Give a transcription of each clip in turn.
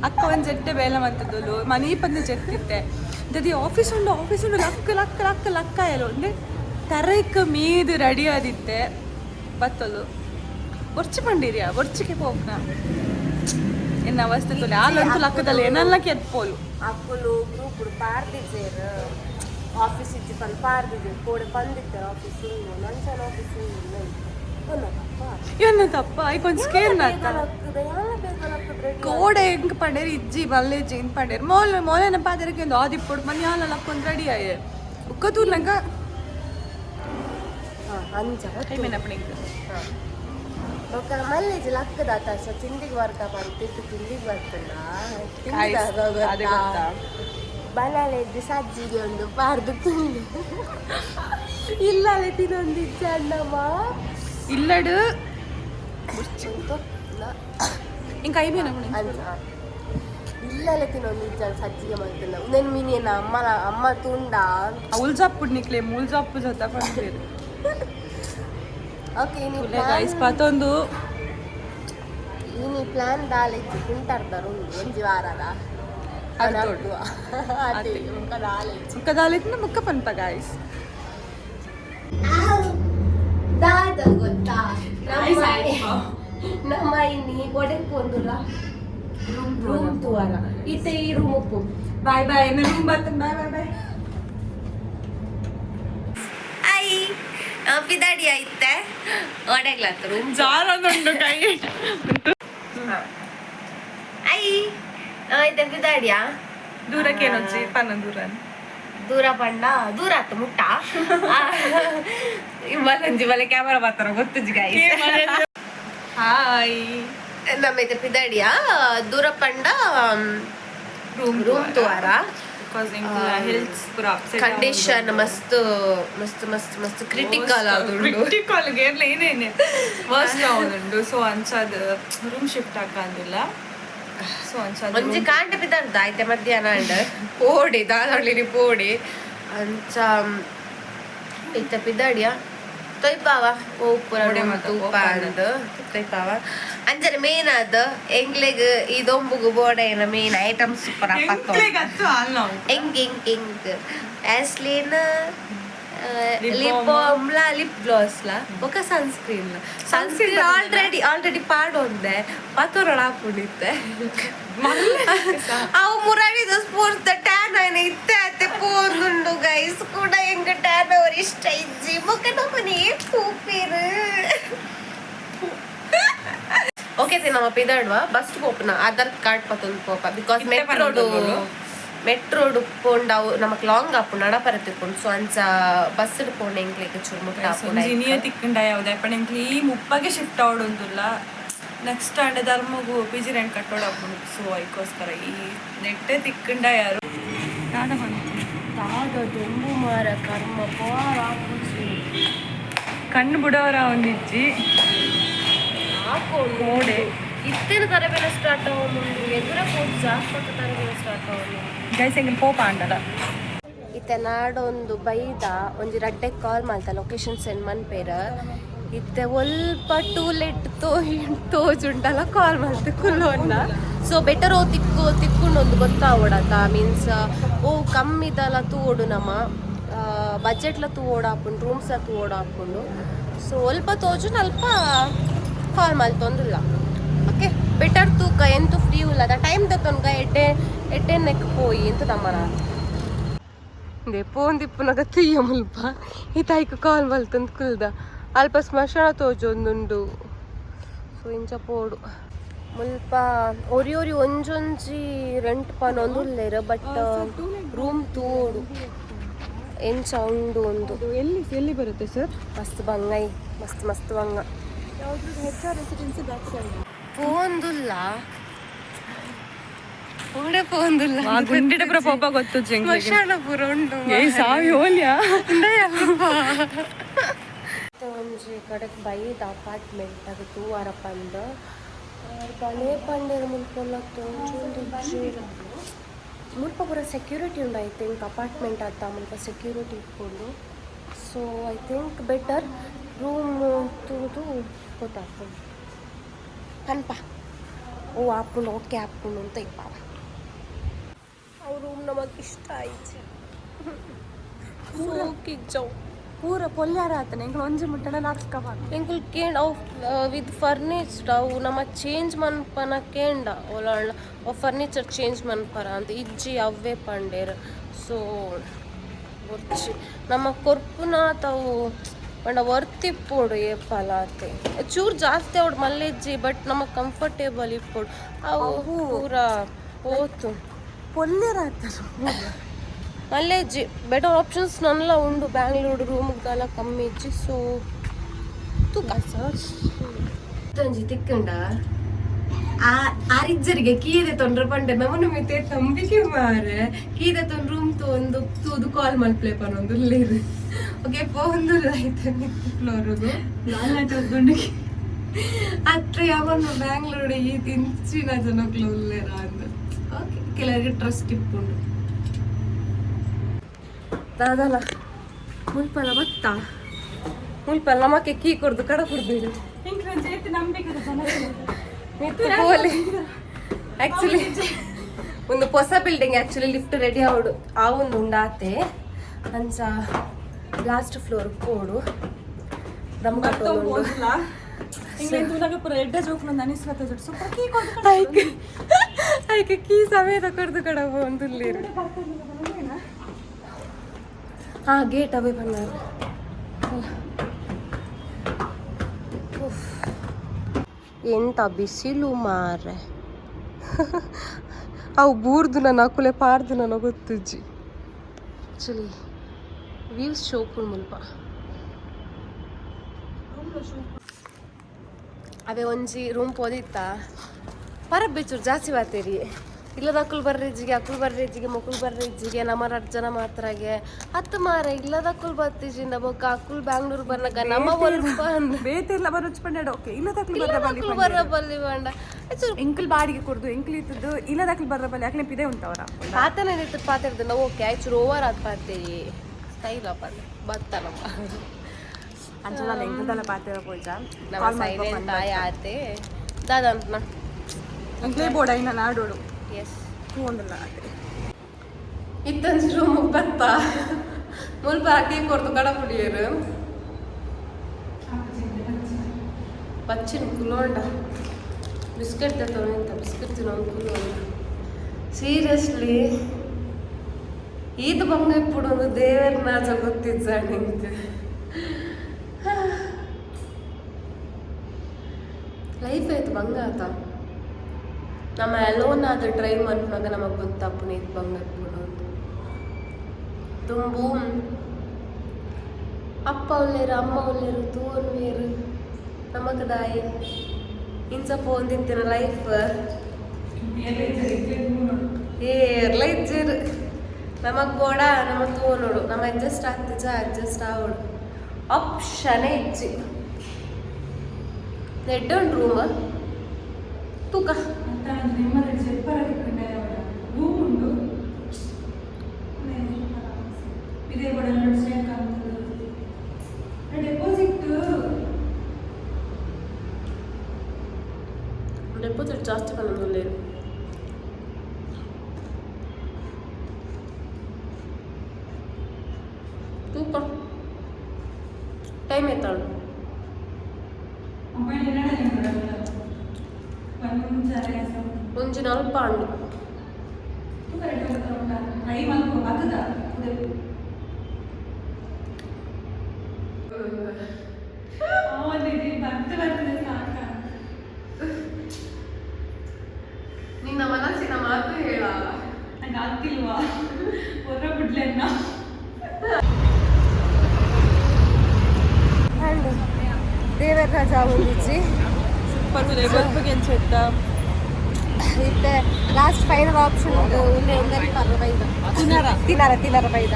ಅಕ್ಕ ಒಂದು ಜಟ್ಟೆ ಬೇಲೆ ಮಾಡ್ತಿದ್ದಳು ಮನೆ ಬಂದು ಜಟ್ಟಿತ್ತೆ ದದಿ ಆಫೀಸ್ ಉಂಡು ಲಕ್ಕ ಲಕ್ಕ ಲಕ್ಕ ಲಕ್ಕ ಎಲ್ಲ ಉಂಡೆ ತರಕ್ಕೆ ಮೀದು ರೆಡಿ ಆದಿತ್ತೆ ಬತ್ತಲು ಒರ್ಚಿ ಪಂಡಿರಿಯಾ ಒರ್ಚಿಗೆ ಹೋಗ್ನ ಎನ್ನ ಅವಸ್ಥೆ ತೊಲೆ ಆಲಂತೂ ಲಕ್ಕದಲ್ಲಿ ಏನೆಲ್ಲ ಕೆತ್ಪೋಲು ಅಕ್ಕಲು ಗ್ರೂಪ್ ಪಾರ್ದಿದ್ದೇರು ಆಫೀಸ್ ಇದ್ದು ಪಲ್ ಪಾರ್ದಿದ್ದೆ ಕೋಡೆ ಬಂದಿದ್ದೆ ಆಫೀಸ್ ಉಂಡು ನಂಚನ ಆಫೀಸ್ ಉಂಡು ಏನು ತಪ್ಪ ಐಕೊಂದು ಸ್ಕೇಲ್ ಕೋಡೆ ಹೆಂಗೆ ಪಂಡೇರು ಇಜ್ಜಿ ಬಲ್ಲೇಜಿ ಹಿಂಗೆ ಪಂಡೇರು ಮೋಲೆನ ಪಾದರಕ್ಕೆ ಒಂದು ಆದಿಪ್ಪೊಡು ಮನೆ ಹಾಲಲ್ಲ ಹಾಕೊಂಡು ರೆಡಿ ಆಯೆ ಉಕ್ಕತೂರ್ನಂಗ ಕೈಮೇನಪ್ಪಣಿಗೆ ಮಲ್ಲೇಜ್ ಲಕ್ಕದ ಸ ತಿಂಡಿಗೆ ಬರ್ತಾ ಬಂತಿತ್ತು ತಿಂಡಿಗೆ ಬರ್ತಲ್ಲ ಬಲಾಲೆದ್ದು ಸಜ್ಜಿಗೆ ಒಂದು ಪಾರ್ದು ತಿಂಡಿ ಇಲ್ಲ ತಿನ್ನೊಂದು ಇಚ್ಛೆ ಅಣ್ಣಮ್ಮ ಇಲ್ಲಡು ಇಂಕ ಐಬೇನಪ್ಪಣಿ ಇಲ್ಲಲ್ಲ ತಿನ್ನೊಂದು ಇಚ್ಛೆ ಸಜ್ಜಿಗೆ ಮಾಡ್ತಿಲ್ಲ నేను మీనేన అమ్మ తుండా ఉల్జాప్పుడు నీకులే మూల్జాప్పు జత పడలేదు ఓకే నీ ಗೈಸ್ ಪತ್ತೊಂದು ನೀ ಪ್ಲಾನ್ ದಾಲೆಜ್ಜಿ ಕುಂಟಾರ್ದರು ಒಂಜಿ ವಾರದ ಮುಕ್ಕ ದಾಲೆಜ್ಜಿನ ಮುಕ್ಕ ಪನ್ಪ ಗೈಸ್ ದಾದ ಗೊತ್ತಾ ನಮ್ಮ ಇನ್ನಿ ಕೊಡೆಕ್ಕೊಂದುಲ್ಲ ರೂಮ್ ತುವಾರ ಇತ್ತೆ ಈ ರೂಮ್ ಉಪ್ಪು ಬಾಯ್ ಬಾಯ್ ರೂಮ್ ಬರ್ತೇನೆ ಬಾಯ್ ಬಾಯ್ ಬಾಯ್ ಪಿದಾಡಿ ಐತೆ ಒಡೆಗ್ಲತ್ತ ರೂಮ್ ಜಾರದುಂಡು ಕೈ ಐ ಐತೆ ಪಿದಾಡಿಯಾ ದೂರಕ್ಕೆ ಏನೊಚ್ಚಿ ಪನ್ನ ದೂರ ಪಂಡ ದೂರ ಆತು ಮುಟ್ಟ ಇವತ್ತೊಂಜಿ ಬಲೆ ಕ್ಯಾಮರಾ ಬರ್ತಾರ ಗೊತ್ತುಜಿ ಗಾಯಿ ಹಾಯ್ ನಮ್ಮೈತೆ ಪಿದಾಡಿಯಾ ದೂರ ಪಂಡ ರೂಮ್ ತುವಾರ ಕಂಡೀಷನ್ ಮಸ್ತ್ ಮಸ್ತ್ ಮಸ್ತ್ ಮಸ್ತ್ ಕ್ರಿಟಿಕಲ್ ಕ್ರಿಟಿಕಲ್ ಗೇರ್ಲ ಏನೇನೆ ವರ್ಸ್ಟ್ ಆವುದುಂಡು ಸೊ ಅಂಚಾದ ರೂಮ್ ಶಿಫ್ಟ್ ಆಕಂದಿಲ್ಲ ಸೊ ಅಂಚಾದ ಒಂಜಿ ಕಾಂಟೆ ಬಿದ್ದಾರ್ದ ಆಯ್ತೆ ಮಧ್ಯಾಹ್ನ ಅಂಡ್ ಪೋಡಿ ದಾದಾಳಿರಿ ಪೋಡಿ ಅಂಚ ಇತ್ತ ಪಿದಾಡಿಯಾ ತೊಯ್ಪಾವ ಓಪುರ ತೂಪ ಅಂದು ತೊಯ್ಪಾವ ಅಂಜನೆ ಮೇನ್ ಅದ ಎಂಗ್ಲೆಗ್ ಈ ದೊಂಬುಗು ಬೋಡೆನ ಮೇನ್ ಐಟಮ್ಸ್ ಪರ ಪತ್ತ ಎಂಗ್ ಆಸ್ಲಿನ್ ಲಿಪ್ ಬಾಮ್ಲ ಲಿಪ್ ಗ್ಲಾಸ್ಲ ಬೊಕ ಸನ್ಸ್ಕ್ರೀನ್ ಆಲ್ರೆಡಿ ಪಾಡೊಂದೆ ಪತ್ತೊರಳ ಹಾಕೊಂಡಿತ್ತೆ ಅವು ಮುರಾಡಿದ ಸ್ಪೋರ್ಟ್ಸ್ ಟ್ಯಾನ್ ಆಯ್ನ ಇತ್ತೆ ಅತ್ತೆ ಪೋಂದುಂಡು ಗೈಸ್ ಕೂಡ ಹೆಂಗ ಟ್ಯಾನ್ ಅವ್ರ ಇಷ್ಟ ಇಜ್ಜಿ ಬೊಕ ನಮ್ಮನೆ ಪೂಪೇರು ಓಕೆ ನಮ್ಮ ಪಿದಾಡ್ವ ಬಸ್ ಪೋಪನ ಆಧಾರ್ ಕಾರ್ಡ್ ಪತ್ತೊಂದು ಪೋಪ ಬಿಕಾಸ್ ಮೆಟ್ರೋಡು ಪೋಂಡವು ನಮಕ್ ಲಾಂಗ್ ಆಪು ನಡಪರತಿಕೊಂಡು ಸೊ ಅಂಚ ಬಸ್ ಪೋಂಡ ಎಂಕ್ಲೆಗ್ ಚೂರು ಮುಟ್ಟ ಜಿನಿಯ ತಿಕ್ಕಂಡ ಯಾವ್ದು ಅಪ್ಪಣ ಎಂಕ್ಲಿ ಈ ಮುಪ್ಪಗೆ ಶಿಫ್ಟ್ ಆವಡುಂದುಲ್ಲ ನೆಕ್ಸ್ಟ್ ಅಂಡೆ ಧರ್ಮಗು ಪಿಜಿ ರೆಂಟ್ ಕಟ್ಟೋಡು ಹಾಕೊಂಡು ಸೊ ಅದಕ್ಕೋಸ್ಕರ ಈ ನೆಟ್ಟೆ ತಿಕ್ಕಂಡ ಯಾರು ದಾದ ದೊಂಬು ಮಾರ ಕರ್ಮ ಪಾರ ಕಣ್ಣು ಬಿಡೋರ ಒಂದಿಜ್ಜಿ ಹಾಕೊಂಡು ನೋಡೆ ಇತ್ತೇನು ತರಬೇನ ಸ್ಟಾರ್ಟ್ ಆಗೋದು ಎದುರ ಹೋಗಿ ಜಾಸ್ತಿ ತರಬೇನ ಸ್ಟಾರ್ಟ್ ಆಗೋದು ಗೈಸ್ ಹೆಂಗೆ ಪೋಪ ಅಂಡಲ್ಲ ಇತ್ತೆ ನಾಡೊಂದು ಬೈದ ಒಂಜಿ ರಡ್ಡೆ ಕಾಲ್ ಮಾಡ್ತಾ ಲೊಕೇಶನ್ ಸೆಂಡ್ ಮನ್ಪೇರ ಇತ್ತೆ ಒಲ್ಪ ಟೂಲೆಟ್ ತೋಜುಂಟಲ್ಲ ಕಾಲ್ ಮಾಡ್ತೆ ಕುಲ್ಲೋನ್ನ ಸೊ ಬೆಟರ್ ಓ ತಿಕ್ಕೊಂಡು ಒಂದು ಗೊತ್ತಾವಡತ್ತ ಮೀನ್ಸ್ ಓ ಕಮ್ಮಿದಲ್ಲ ತೂಡು ನಮ್ಮ ಬಜೆಟ್ಲ ತೂಡು ಹಾಕೊಂಡು ರೂಮ್ಸ್ ತೂಡು ಹಾಕೊಂಡು ಸೊ ಒಲ್ಪ ತೋಜು ಅಲ್ಪ ಕಾಲ್ ಮಲ್ತೊಂದಿಲ್ಲ ಓಕೆ ಬೆಟರ್ ತೂಕ ಎಂತೂ ಫ್ರೀ ಇಲ್ಲ ಟೈಮ್ ತತ್ತೊನ್ಗ ಎಡ್ಡೆನ್ನಕ್ಕೆ ಪೋಯಿ ಎಂತ ತಮ್ಮನ ದೇ ಪೋನ್ ದಿಪ್ಪುನಗ ತುಯ್ಯ ಮುಲ್ಪ ಈ ತಾಯ್ಕ ಕಾಲ್ ಮಲ್ತಂದು ಕುಲ್ದ ಅಲ್ಪ ಸ್ಮಶಾನ ತೋಜೊಂದುಂಡು ಸೊ ಇಂಚ ಪೋಡು ಮುಲ್ಪ ಒರಿ ಒಂಜೊಂಜಿ ರೆಂಟ್ ಪನೊಂದುಲ್ಲೇರ ಬಟ್ ರೂಮ್ ತೂಡು ಎಂಚ ಉಂಡು ಒಂದು ಎಲ್ಲಿ ಬರುತ್ತೆ ಸರ್ ಮಸ್ತ್ ಬಂಗೈ ಮಸ್ತ್ ಬಂಗ HR ರೆಸಿಡೆನ್ಸಿ ಬ್ಯಾಕ್ ಸೈಡ್ ಪೋಂದುಲ್ಲ ಉಂಡೆ ಪೋಂದುಲ್ಲ ಗುಂಡಿಡ ಪುರ ಪೋಪ ಗೊತ್ತು ಸ್ಮಶಾನ ಪುರ ಉಂಡು ಸಾವಿ ಹೋಲ್ಯಾ ಒಂಜಿ ಕಡೆಕ್ ಬೈದ ಅಪಾರ್ಟ್ಮೆಂಟ್ ಅದು ತೂವಾರ ಪಂಡ ಬಲೆ ಪಂಡೇರ ಮುಲ್ಪೊಲ್ಲ ತೋಂಜೊಂದು ಮುಲ್ಪ ಪೂರ ಸೆಕ್ಯೂರಿಟಿ ಉಂಡು ಐ ಥಿಂಕ್ ಅಪಾರ್ಟ್ಮೆಂಟ್ ಆತ ಮುಲ್ಪ ಸೆಕ್ಯೂರಿಟಿ ಇಟ್ಕೊಂಡು so I think better room ತೂದು ಗೊತ್ತಾಗ್ತದೆ ಕನ್ಪ ಓ ಆಪುಂಡು ಓಕೆ ಆಪುಂಡು ಅಂತ ಇಪ್ಪಾವ ಅವ್ರ ರೂಮ್ ನಮಗೆ ಇಷ್ಟ ಆಯ್ತು ಸೋಕಿಜ್ಜವು ಪೂರ ಪೊಲ್ಯಾರ ಆತನ ಎಂಕ್ಲು ಒಂಜಿ ಮುಟ್ಟಣ ನಾಲ್ಕವ ಎಂಕುಲ್ ಕೇಂಡ ಅವು ವಿತ್ ಫರ್ನಿಚರ್ಡ್ ಅವು ನಮ್ಮ ಚೇಂಜ್ ಮನ್ಪನ ಕೇಂಡ ಒಲಣ್ಣ ಅವು ಫರ್ನಿಚರ್ ಚೇಂಜ್ ಮನ್ಪರ ಅಂತ ಇಜ್ಜಿ ಅವೇ ಪಂಡೇರು ಸೊ ಒರ್ಚಿ ನಮ್ಮ ಕೊರ್ಪುನಾತ್ ಅವು ಪಂಡ ವರ್ತಿಪ್ಪೋಡು ಏಪಲಾತೆ ಚೂರು ಜಾಸ್ತಿ ಅವ್ಡು ಮಲ್ಲೆಜ್ಜಿ ಬಟ್ ನಮಗೆ ಕಂಫರ್ಟೇಬಲ್ ಇಪ್ಪೋಡು ಅವು ಪೂರ ಹೋತು ಪೊಲ್ಯಾರ ಆತನ ಮಲ್ಲೆಜ್ಜಿ ಬೆಟರ್ ಆಪ್ಷನ್ಸ್ ನನ್ನೆಲ್ಲ ಉಂಡು ಬ್ಯಾಂಗ್ಳೂರು ರೂಮ್ಗೆಲ್ಲ ಕಮ್ಮಿ ಇಜ್ಜಿ ಸೊ ತೂಕ ತಂಜಿ ತಿಕ್ಕಂಡ ಆರಿಜ್ಜರಿಗೆ ಕೀದೆ ತೊಂದ್ರೆ ಪಂಡೆ ನಮ್ಮನ್ನು ಮಿತೆ ತಂಬಿಕೆ ಮಾರೆ ಕೀದೆ ತೊಂದು ರೂಮ್ ತೊಂದು ತೂದು ಕಾಲ್ ಮಲ್ಪ್ಲೆ ಪನೊಂದು ಇಲ್ಲೇರು ಓಕೆ ಪೋಂದು ಆಯ್ತು ಫ್ಲೋರುದು ನಾಲ್ಕು ಅತ್ರ ಯಾವನು ಬ್ಯಾಂಗ್ಳೂರಿಗೆ ತಿಂಚಿನ ಜನಕ್ಲು ಉಲ್ಲೇರ ಅಂತ ಓಕೆ ಕೆಲವರಿಗೆ ಟ್ರಸ್ಟ್ ಇಪ್ಪುಂಡು ದಾದಲ ಮುಲ್ಪಲ ಬತ್ತ ಮುಲ್ಪಲ ನಮಕ್ಕೆ ಕೀ ಕೊಡ್ದು ಕಡ ಕೊಡ್ಬೇಡು ಆಕ್ಚುಲಿ ಒಂದು ಹೊಸ ಬಿಲ್ಡಿಂಗ್ ಆಕ್ಚುಲಿ ಲಿಫ್ಟ್ ರೆಡಿ ಆವಡು ಆ ಒಂದು ಉಂಡಾತೆ ಅಂಚ ಲಾಸ್ಟ್ ಫ್ಲೋರ್ ಕೋಡು ದಮ್ ಕಟ್ಟೋದು ಆಯ್ಕೆ ಕೀ ಸಮೇತ ಕೊಡ್ದು ಕಡ ಒಂದು ಹಾ ಗೇಟ್ ಅವೇ ಬಂದಾರ ಎಂತ ಬಿಸಿಲು ಮಾರೆ ಅವು ಬೂರ್ದು ನನ್ನ ಅಕುಲೆ ಪಾರ್ದು ನನ್ನ ಗೊತ್ತುಜ್ಜಿ ಆಕ್ಚುಲಿ ವ್ಯೂಸ್ ಶೋಪು ಮುಲ್ಪ ಅವೇ ಒಂಜಿ ರೂಮ್ ಪೋದಿತ್ತ ಪರಬೇಚೂರು ಜಾಸ್ತಿ ಬಾತೇರಿ ಇಲ್ಲದ ಅಕ್ಕುಲ್ ಬರ್ರೆಜ್ಜಿಗೆ ಅಕ್ಕುಲ್ ಬರ್ರೆಜ್ಜಿಗೆ ಮಕ್ಕಳು ಬರ್ರೆಜ್ಜಿಗೆ ನಮ್ಮ 2 ಜನ ಮಾತ್ರಗೆ ಹತ್ತು ಮಾರ ಇಲ್ಲದ ಅಕ್ಕುಲ್ ಬತ್ತಿಜಿಂದ ಬೊಕ್ಕ ಅಕ್ಕುಲ್ ಬ್ಯಾಂಗ್ಳೂರ್ ಬರ್ನಗ ನಮ್ಮ ಒಲ್ಪ ಬೇತೆಲ್ಲ ಬರೋಚ್ ಪಂಡ ಓಕೆ ಇಲ್ಲದ ಬರಬಲ್ಲಿ ಬಂಡ ಎಂಕಲ್ ಬಾಡಿಗೆ ಕೊಡ್ದು ಎಂಕ್ಲ್ ಇತ್ತದ್ದು ಇಲ್ಲದಕ್ಲು ಬರಬಲ್ಲಿ ಯಾಕೆ ಇದೇ ಉಂಟವರ ಪಾತನೇ ಇತ್ತು ಪಾತಿರ್ದು ನಾವು ಓಕೆ ಆಯ್ತು ಓವರ್ ಆದ ಪಾತೇರಿ ಸ್ಟೈಲ್ ಅಪ್ಪ ಬತ್ತನಪ್ಪ ಅಂಚಲ್ಲ ಎಂಕಲ್ದಲ್ಲ ಪಾತಿರ ಪೋಯ್ಜ ನಮ್ಮ ಸೈಲೆಂಟ್ ಆಯಾತೆ ದಾದಂತ ಎಂಕ್ಲೇ ಬೋರ್ಡ್ ಐನ ನಾಡೋಡು ಎಸ್ ಒಂದಲ್ಲ ಆತೆ ಇತ್ತಂಜಿ ರೂಮ್ ಬತ್ತ ಮುಲ್ಪ ಹಾಕಿ ಕೊಡ್ದು ಕಡ ಕುಡಿಯರು ಪಚ್ಚಿನ ಕುಲೋಂಡ ಬಿಸ್ಕೆಟ್ ತಗೊಂಡು ಇಂಥ ಬಿಸ್ಕೆಟ್ ತಿನ್ನೋದು ಕುಲೋಂಡ ಸೀರಿಯಸ್ಲಿ ಈತ ಬಂಗ ఇప్పుడు ಒಂದು ದೇವರ ನಾಚ ಗೊತ್ತಿದ್ದ ನಿಂಗೆ ಲೈಫ್ ಆಯ್ತು ಬಂಗ ಆತ ನಮ್ಮ ಅಲೋನ್ ಅದು ಟ್ರೈ ಮಾಡ್ದಾಗ ನಮಗೆ ಗೊತ್ತಪ್ಪು ಇದು ಬಂಗ ಇಟ್ಬಿಡು ತುಂಬು ಅಪ್ಪ ಒಳ್ಳೆಯರು ಅಮ್ಮ ಒಳ್ಳೆಯರು ತೂನ್ ವೇರು ನಮಗೆ ದಾಯಿ ಇನ್ಸಪ್ಪ ಒಂದಿತ್ತಿನ ಲೈಫ್ ಏರ್ಲ ಇಜ್ಜಿರು ನಮಗೆ ಗೋಡ ನಮಗೆ ತೋನೋಡು ನಮ್ಮ ಅಡ್ಜಸ್ಟ್ ಆಗ್ತಿಜ ಅಡ್ಜಸ್ಟ್ ಆಗೋಡು ಆಪ್ಷನೇ ಇಜ್ಜಿ ನೆಡ್ಡೊಂದು ರೂಮ್ ತೂಕ ಡೆಪಾಸಿಟ್ ಜಾಸ್ತಿ ಬಂದಿಲ್ಲ ತೂಕ ಟೈಮ್ ಆಯ್ತಾಳು ಒಂಜಿ 4 ಪಾಂಡು ನಿನ್ನ ಮನಸ್ಸಿನ ಮಾತು ಹೇಳ ಆಗ್ತಿಲ್ವಾ ಹೊರ ಬಿಡ್ಲೆನ್ನ ದೇವರ ರಾಜ ಒಂದಿಜ್ಜಿ ಗೆಲ್ಸೆತ್ತ ಇತ್ತೆ ಲಾಸ್ಟ್ ಫೈನಲ್ ಆಪ್ಷನ್ ಉಲ್ಲೆ ಒಂದರಿ ಪರ್ವೈದ ತಿನ್ನರ ಬೈದ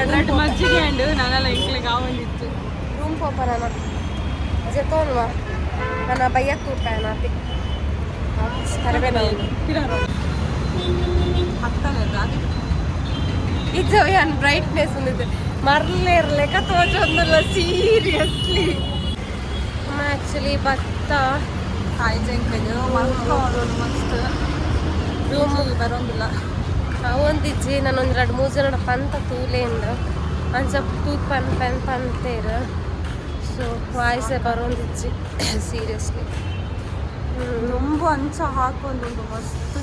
ಎರಡು ಮಜ್ಜಿಗೆ ಅಂಡು ನಾನೆಲ್ಲ ಇಂಕ್ಲಿಗೆ ಆವಂದಿತ್ತು ರೂಮ್ ಪೋಪರನ ಜೆತೋನ್ವಾ ನನ್ನ ಬೈಯಕ್ಕೆ ಕೂರ್ತಾಯ ನಾತಿ ಇದು ಏನು ಬ್ರೈಟ್ನೆಸ್ ಒಂದಿದೆ ಮರಲೇ ಇರ್ಲಿಕ್ಕ ತೋಚೊಂದಲ್ಲ ಸೀರಿಯಸ್ಲಿ ಆ್ಯಕ್ಚುಲಿ ಭತ್ತ ಕಾಯ್ಜಂಕದು ಮಲ್ಕೊಂಡು ಮಸ್ತ್ ರೂಮಲ್ಲಿ ಬರೋಂಗಿಲ್ಲ ಒಂದಿಜ್ಜಿ ನಾನೊಂದು 2-3 ಜನ ಪಂತ ತೂಲೆಂದ ಅಂಚ ತೂತ್ ಪಂತೇರ ಸೊ ವಾಯ್ಸೆ ಬರೋಂದಿಜ್ಜಿ ಸೀರಿಯಸ್ಲಿ ದೊಂಬು ಅಂಚ ಹಾಕೊಂಡುಂಟು ಮಸ್ತ್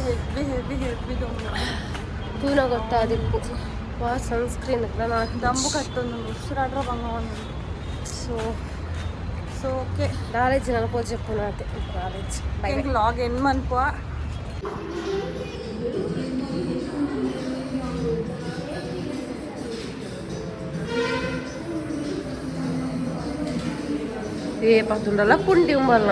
ಹೆವಿ ದೊಂಬು ತೂನ ಗೊತ್ತಾದಿಪ್ಪು ವಾ ಸನ್ಸ್ಕ್ರೀನ್ ದಂಬು ಕಟ್ಟೊಂದು ಉಸಿರಾಡ್ರ ಬಂಗ ಸೊ ಓಕೆ ಕಾಲೇಜ್ ನಾನು ಪೂಜೆ ಪುನಾತೆ ಕಾಲೇಜ್ ಬೈ ಲಾಗ್ ಎಂಡ್ ಮನ್ಪುವ ఏ పతుండలా పుండి ఉమ్మల్న